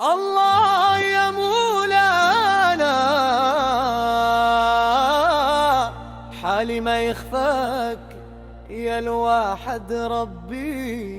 الله يا مولانا حالي ما يخفاك يا الواحد ربي.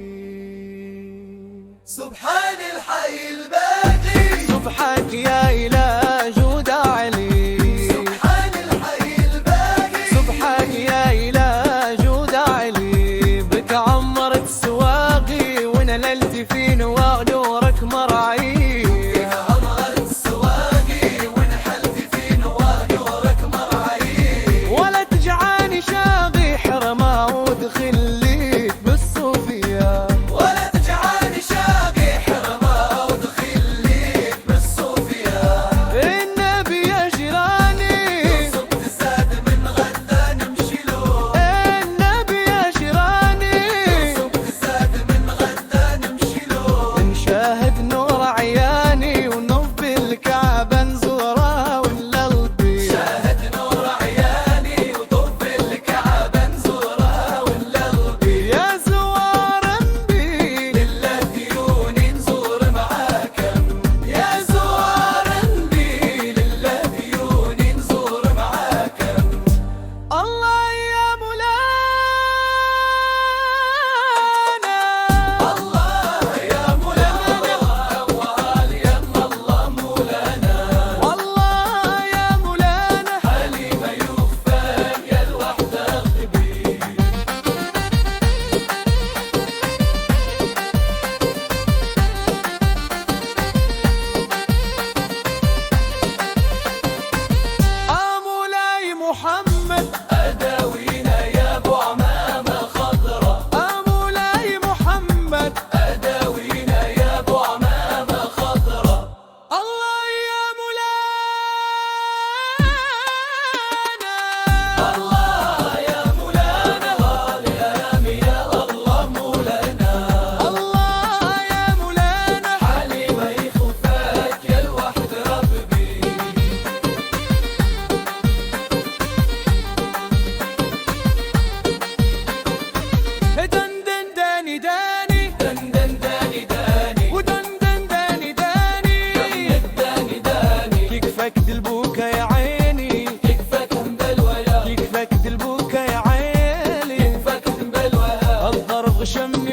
سبحان الحي الباقي سبحانك يا إله جود علي. سبحان الحي الباقي سبحانك يا إله جود علي. بك عمرت سواقي ونللت في نواء نورك مرعي. بك عمرت سواقي ونحلت في نواء نورك مرعي. ولا تجعاني شاقي حرما ودخل لي بالصوفية. ولا تجعلني شاقي حرمة ودخل لي بالصوفية. النبي يا جيراني صبت زاد من غدا نمشي له. النبي يا جيراني صبت زاد من غدا نمشي له. نشاهد نور عياني ونوف بالكعبة نزورها ونلغبي. شاهد نور عياني وطوف الكعبة نزورها ونلغبي. يا زوار انبي لله ديوني نزور معاكم. يا زوار انبي لله ديوني نزور معاكم. الله يا مولانا. الله يا مولانا وعالي الله مولانا. الله يا مولانا حالي ما يخفاك يا الوحدة غبي. مولاي محمد أداوينا يا أبو عمامة خضرة. مولاي محمد أداوينا يا أبو عمامة خضرة. الله يا مولانا. الله يا مولانا والأيام يا الله مولانا. الله يا مولانا حالي ما يخفاك يا الوحد ربي. دندن داني داني دندن داني داني ودندن داني داني. داني داني. يكفاك دلبوكا يا عيني. يكفاك مبلويا. يكفاك دلبوكا يا عيني. يكفاك مبلويا. الضرب غشم